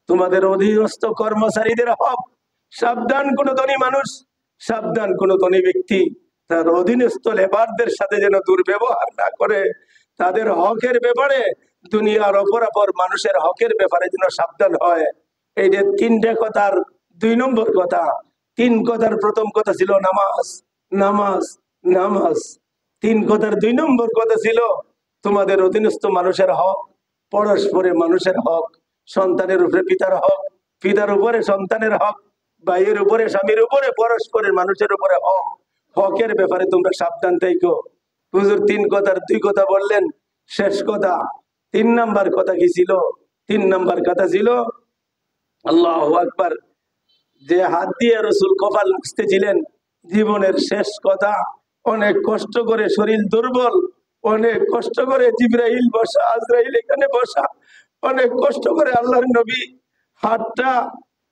তোমাদের অধীনস্থ কর্মচারীদের হক। সাবধান কোন ধনী মানুষ, সাবধান কোন ধনী ব্যক্তি তার অধীনস্থ লেবারদের সাথে যেন দুর্ব্যবহার না করে। তাদের হকের ব্যাপারে, দুনিয়ার অপরাপর মানুষের হকের ব্যাপারে যেন সাবধান হয়। এই যে তিনটে কথার 2 নম্বর কথা। 3 কথার প্রথম কথা ছিল নামাজ, নামাজ, নামাজ। 3 কথার 2 নম্বর কথা ছিল তোমাদের অধীনস্থ মানুষের হক, পরস্পরে মানুষের হক, সন্তানের উপরে পিতার হক, পিতার উপরে সন্তানের হক, ভাইয়ের উপরে স্বামীর উপরে, পরস্পরের মানুষের উপরে হক। হকের ব্যাপারে তোমরা সাবধান থাইকো। হুজুর 3 কথার 2 কথা বললেন। শেষ কথা 3 নাম্বার কথা কি ছিল? 3 নাম্বার কথা ছিল আল্লাহু আকবার। যে হাত দিয়ে রসুল কপাল মুছতেছিলেন, জীবনের শেষ কথা, অনেক কষ্ট করে, শরীর দুর্বল, অনেক কষ্ট করে জিবরাইল বসা, আজরাইল এখানে বসা, অনেক কষ্ট করে আল্লাহর নবী হাতটা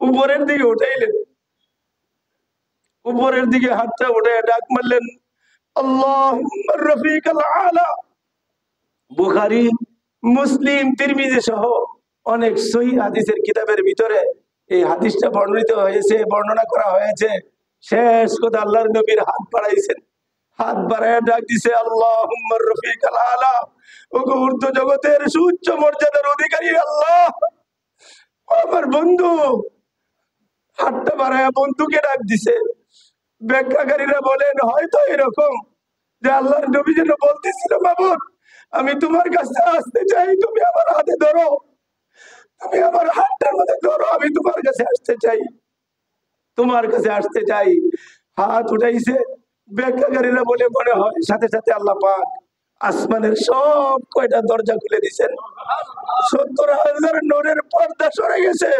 উপরের দিকে উঠাইলেন, উপরের দিকে হাতটা উঠে ডাক মারলেন আল্লাহুম্মা রফিকাল আলা। বুখারী, মুসলিম, তিরমিজি সহ অনেক সহিহ হাদিসের কিতাবের ভিতরে এই হাদিসটা বর্ণিত হয়েছে, বর্ণনা করা হয়েছে। শেষ কথা আল্লাহর নবীর হাত বাড়াইছেন, হাত বাড়ায় ডাক দিছে আল্লাহুম্মা রফিকাল আলা, ওগো ঊর্ধ্ব জগতের সুউচ্চ মর্যাদার অধিকারী আল্লাহ, আমার বন্ধু। হাতটা বাড়ায় বন্ধুকে ডাক দিছে। ব্যাখ্যাকারীরা বলেন হয়তো এরকম যে আল্লাহর নবী যেন বলতেছিল মাবুদ আমি তোমার কাছে আসতে চাই, তুমি আমার হাতে ধরো, তুমি আমার হাতটার মধ্যে ধরো, আমি তোমার কাছে আসতে চাই, তোমার কাছে আসতে চাই। হাত উঠাইছে। ব্যাখ্যাকারীরা বলে মনে হয় সাথে সাথে আল্লাহ পাক আসমানের সব কয়টা দরজা খুলে দিয়েছেন, 70,000 নূরের পর্দা সরে গেছে।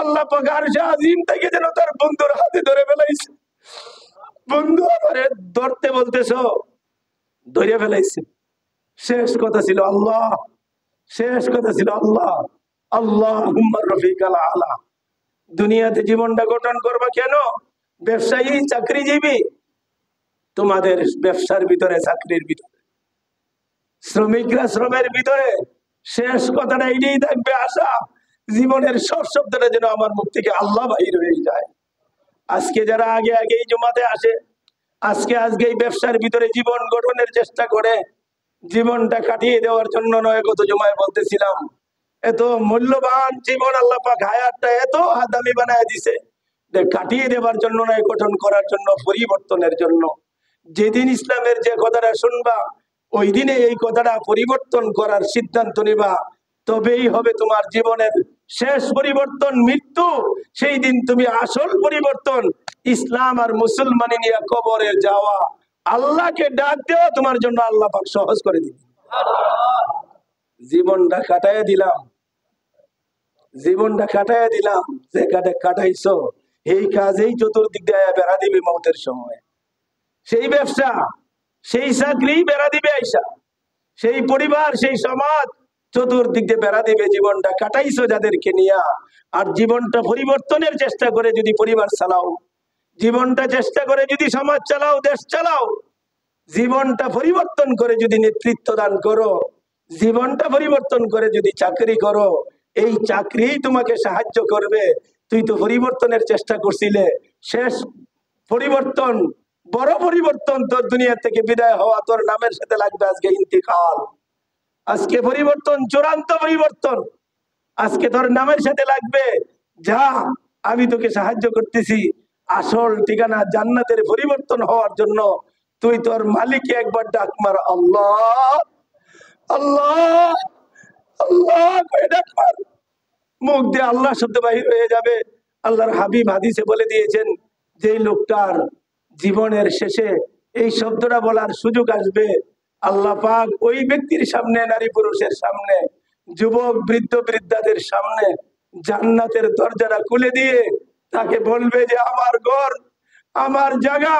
আল্লাহ পাক আরশে আজিম থেকে যেন তার বন্ধুর হাতে ধরে ফেলাইছে। বন্ধু আমারে ধরতে বলতেছো, ধরে ফেলাইছে। শেষ কথা ছিল আল্লাহ, শেষ কথা ছিল আল্লাহ, আল্লাহুম্মা রফিকাল আলা। দুনিয়াতে জীবনটা গঠন করবা কেন? ব্যবসায়ী, চাকরিজীবী, তোমাদের ব্যবসার ভিতরে, চাকরির ভিতরে, শ্রমিকরা শ্রমের ভিতরে শেষ কথাটা এটাই থাকবে, আশা জীবনের সব শব্দটা যেন আমার মুখ থেকে আল্লাহ বাহির হয়ে যায়। আজকে যারা আগে আগে এই জমাতে আসে, আজকে এই ব্যবসার ভিতরে জীবন গঠনের চেষ্টা করে, জীবনটা কাটিয়ে দেওয়ার জন্য নয়। গত জুমায় বলতেছিলাম, এত মূল্যবান জীবন আল্লাহ পাক হায়াতটা এত দামি বানায় দিছে, কাটিয়ে দেওয়ার জন্য নয়, গঠন করার জন্য, পরিবর্তনের জন্য। যেদিন ইসলামের যে কথাটা শুনবা, ওই দিনে এই কথাটা পরিবর্তন করার সিদ্ধান্ত নিবা, তবেই হবে তোমার জীবনের শেষ পরিবর্তন মৃত্যু। সেই দিন তুমি আসল পরিবর্তন, ইসলাম আর মুসলমানি নিয়ে কবরে যাওয়া, আল্লাহকে ডাক দেওয়া তোমার জন্য আল্লাহ পাক সহজ করে দিবে। জীবনটা কাটাইয়া দিলাম, জীবনটা কাটাইয়া দিলাম, যে কাটাইছো এই কাজেই চতুর্দিক দিয়ে বেড়া দিবে মৌতের সময়। সেই ব্যবসা, সেই চাকরি বেড়া দিবে আইসা, সেই পরিবার, সেই সমাজ চতুর্দিক দিয়ে বেড়া দিবে। জীবনটা কাটাইছো যাদেরকে নিয়া, আর জীবনটা পরিবর্তনের চেষ্টা করে যদি পরিবার চালাও, জীবনটা চেষ্টা করে যদি সমাজ চালাও, দেশ চালাও, জীবনটা পরিবর্তন করে যদি নেতৃত্ব দান করো, জীবনটা পরিবর্তন করে যদি চাকরি করো, এই চাকরি তোমাকে সাহায্য করবে। তুই তো পরিবর্তনের চেষ্টা করছিলে, শেষ পরিবর্তন, বড় পরিবর্তন, তোর দুনিয়া থেকে বিদায় হওয়া, তোর নামের সাথে লাগবে আজকে ইন্তিকাল। আজকে পরিবর্তন, চূড়ান্ত পরিবর্তন, আজকে তোর নামের সাথে লাগবে যা আমি তোকে সাহায্য করতেছি। আসল ঠিকানা জান্নাতের পরিবর্তন হওয়ার জন্য তুই তোর মালিককে একবার ডাক মার, আল্লাহ আল্লাহ আল্লাহ করে ডাক মার। মুখ দিয়ে আল্লাহ শব্দ বাহির হয়ে যাবে। আল্লাহর হাবিব হাদিসে বলে দিয়েছেন, যেই লোকটার জীবনের শেষে এই শব্দটা বলার সুযোগ আসবে, আল্লাহ পাক ওই ব্যক্তির সামনে, নারী পুরুষের সামনে, যুবক বৃদ্ধ বৃদ্ধাদের সামনে জান্নাতের দরজাটা খুলে দিয়ে তাকে বলবে যে আমার ঘর, আমার জায়গা,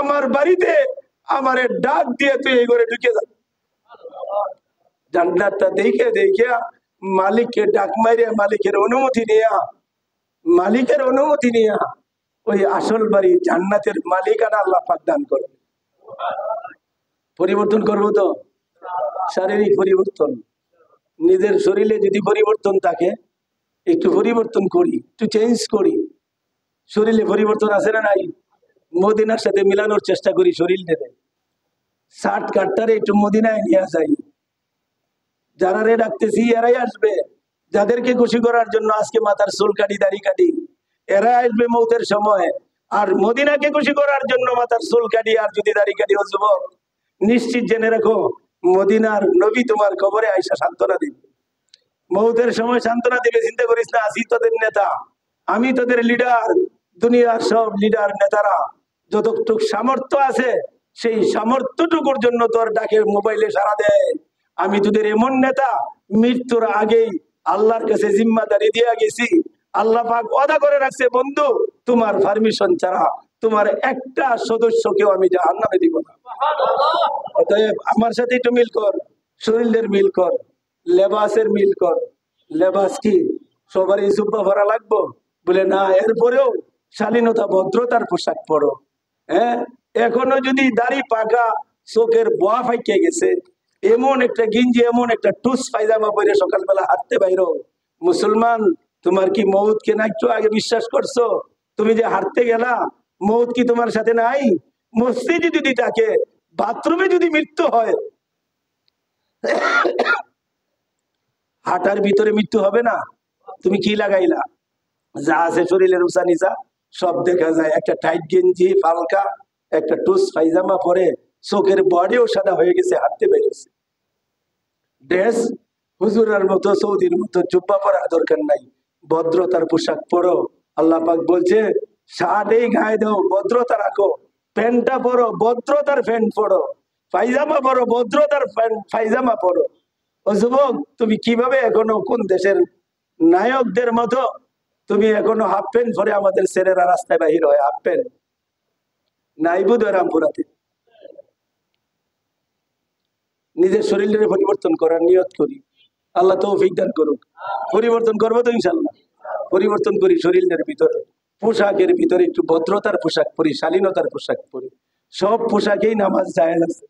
আমার বাড়িতে আমারে ডাক দিয়ে তুই এই ঘরে ঢুকে যা। জান্নাতটা দেখে দেখে মালিককে ডাক মাইরে, মালিকের অনুমতি নিয়া, মালিকের অনুমতি নিয়া ওই আসল বাড়ি জান্নাতের মালিকানা আল্লাহ পাক দান করবে। পরিবর্তন করবো তো, শারীরিক পরিবর্তন, নিজের শরীরে যদি পরিবর্তন থাকে, একটু পরিবর্তন করি, একটু চেঞ্জ করি। শরীরে পরিবর্তন আছে না নাই? মদিনার সাথে মিলানোর চেষ্টা করি শরীর নেবে। শার্ট কাটটারে একটু মদিনায় নিয়ে যাই। যারা রে ডাকতেছি এরাই আসবে, যাদেরকে খুশি করার জন্য আজকে মাথার চুল কাটি, দাড়ি কাটি, এরা আসবে মৌতের সময়। আর মদিনাকে খুশি করার জন্য মাথার চুল কাটি আর যদি দাড়ি কাটি, ও যুবক নিশ্চিত জেনে রাখো, মদিনার নবী তোমার কবরে আইসা সান্ত্বনা দিবে, মৌতের সময় সান্ত্বনা দিবে। চিন্তা করিস না, আসি তোদের নেতা, আমি তোদের লিডার। দুনিয়ার সব লিডার নেতারা যতটুক সামর্থ্য আছে, সেই সামর্থ্যটুকুর জন্য তোর ডাকে মোবাইলে সাড়া দেয়। আমি তোদের এমন নেতা, মৃত্যুর আগেই আল্লাহর কাছে জিম্মাদারি দিয়ে গেছি। আল্লাহ পাক ওয়াদা করে রাখছে, বন্ধু তোমার পারমিশন ছাড়া তোমার একটা সদস্যকেও আমি জাহান্নামে দিব না। অতএব আমার সাথে একটু মিল কর, শরীরের মিল কর, লেবাসের মিল কর। লেবাস কি সবারই জুব্বা ভরা লাগবো? বলে না, এরপরেও শালীনতা ভদ্রতার পোশাক পরো। হ্যাঁ, এখনো যদি দাড়ি পাকা, চোখের বোয়া ফাইকে গেছে, এমন একটা গিঞ্জি, এমন একটা টুস পায়জামা পরে সকালবেলা হাঁটতে বাইরো। মুসলমান, তোমার কি মৌতকে না একটু আগে বিশ্বাস করছো? তুমি যে হাঁটতে গেলা, মৌত কি তোমার সাথে নাই? মসজিদে যদি থাকে, বাথরুমে যদি মৃত্যু হয়, হাঁটার ভিতরে মৃত্যু হবে না? তুমি কি লাগাইলা? যা আছে শরীরের উঁচা নিচা সব দেখা যায়। একটা টাইট গেঞ্জি ফালকা, একটা টুস পায়জামা পরে, চোখের বডিও সাদা হয়ে গেছে, হাঁটতে বেরিয়েছে। ড্রেস হুজুরের মতো, সৌদির মতো জুব্বা পরার দরকার নাই, ভদ্রতার পোশাক পরো। আল্লাহ পাক বলছে, শার্ট এই গায়ে দাও, ভদ্রতা রাখো। প্যান্টটা পরো, ভদ্রতার প্যান্ট পরো। পায়জামা পরো, ভদ্রতার পায়জামা পরো। ও যুবক, তুমি কিভাবে এখনো কোন দেশের নায়কদের মতো তুমি এখনো হাফ প্যান্ট পরে আমাদের ছেলেরা রাস্তায় বাহির হয়? হাফ প্যান্ট নাই বোধহয় রামপুরাতে। নিজের শরীরের পরিবর্তন করার নিয়ত করি, আল্লাহ তৌফিক দান করুক। পরিবর্তন করবো তো ইনশাল্লাহ। পরিবর্তন করি শরীরের ভিতরে, পোশাকের ভিতরে একটু ভদ্রতার পোশাক পরি, শালীনতার পোশাক পরি। সব পোশাকেই নামাজ জায়েজ আছে,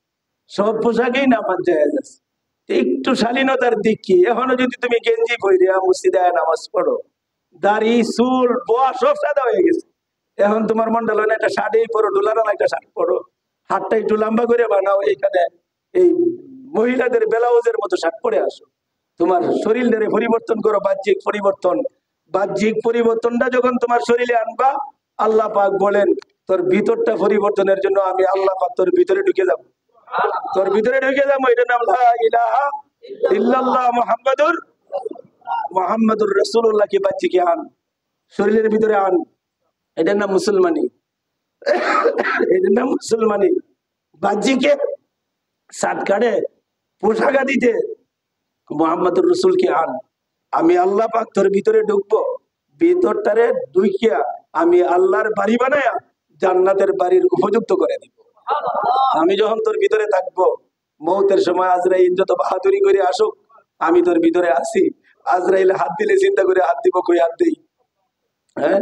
সব পোশাকেই নামাজ জায়েজ আছে। একটু শালীনতার দিক কি? এখনো যদি তুমি গেঞ্জি পরে মসজিদে নামাজ পড়ো, দাড়ি চুল বোয়া সব সাদা হয়ে গেছে, এখন তোমার মন্ডল হয় না একটা শার্টেই পরো, ডোলারা একটা শার্ট পরো, হাতটা একটু লম্বা করে বানাও, এইখানে এই মহিলাদের ব্লাউজের মতো শার্ট পরে আসো, তোমার শরীরের পরিবর্তন করো, বাহ্যিক পরিবর্তন। বাহ্যিক পরিবর্তনটা যখন তোমার শরীরে আনবা, আল্লাহ পাক বলেন তোর ভিতরটা পরিবর্তনের জন্য আমি আল্লাহ পাক তোর ভিতরে ঢুকে যাব, তোর ভিতরে ঢুকে যাবো। এটার নাম লা ইলাহা ইল্লাল্লাহ মুহাম্মাদুর রাসূলুল্লাহকে বাহ্যিকে আন, শরীরের ভিতরে আন। এটার নাম মুসলমানি, এটার নাম মুসলমানি। বাহ্যিকে শার্ট কাটে পোশাক দিতে মুহাম্মাদুর রাসূলকে আন, আমি আল্লাহ পাক তোর ভিতরে ঢুকবো, ভিতরটারে ঢুকিয়া আমি আল্লাহর বাড়ি বানায়া জান্নাতের বাড়ির উপযুক্ত করে দিব। আমি যখন তোর ভিতরে থাকবো, মৌতের সময় আজরাইল যত বাহাদুরি করে আসুক, আমি তোর ভিতরে আসি। আজরাইল হাত দিলে চিন্তা করে হাত দিব, কই হাত দেই? হ্যাঁ,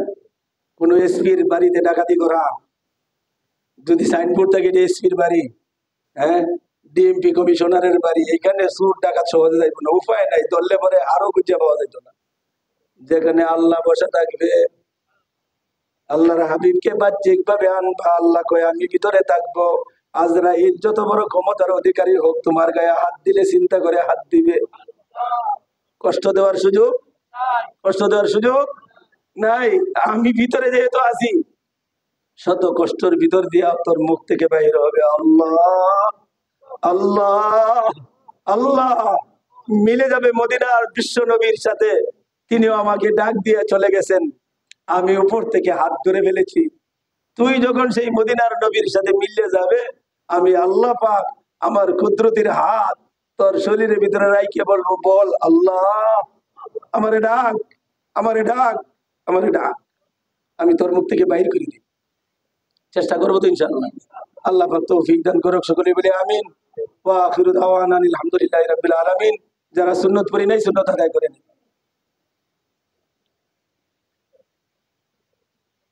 কোন এসপির বাড়িতে ডাকাতি করা, যদি সাইনবোর্ড থাকে এটা এসপির বাড়ি, হ্যাঁ, ডিএমপি কমিশনারের বাড়ি, এখানে সুর ডাকাত সহজে যাইব না, উপায় নাই, ধরলে পরে আরো খুঁজে পাওয়া যেত না। যেখানে আল্লাহ বসে থাকবে, আল্লাহর হাবিবকে বাহ্যিক ভাবে আনবা, আল্লাহ কয় আমি ভিতরে থাকবো। আজরাইল যত বড় ক্ষমতার অধিকারী হোক, তোমার গায়ে হাত দিলে চিন্তা করে হাত দিবে। কষ্ট দেওয়ার সুযোগ, কষ্ট দেওয়ার সুযোগ নাই। আমি ভিতরে যেহেতু আছি, শত কষ্টের ভিতর দিয়া তোর মুখ থেকে বাইর হবে আল্লাহ আল্লাহ আল্লাহ। মিলে যাবে মদিনার বিশ্ব নবীর সাথে, তিনিও আমাকে ডাক দিয়ে চলে গেছেন, আমি উপর থেকে হাত ধরে ফেলেছি। তুই যখন সেই মদিনার নবীর সাথে মিলে যাবে, আমি আল্লাহ পাক আমার কুদরতির হাত তোর শরীরের ভিতরে রাইকে বলবো, বল আল্লাহ, আমারে ডাক, আমারে ডাক, আমারে ডাক। আমি তোর মুখ থেকে বাইর করে দিই, চেষ্টা করবো তো ইনশাআল্লাহ। আল্লাহ পাক তৌফিক দান করুক, সকলে বলে আমিন। ওয়া আখিরু দাওয়ানা আলহামদুলিল্লাহি রাব্বিল আলামিন। যারা সুন্নত পড়ি নাই সুন্নত আদায় করেন।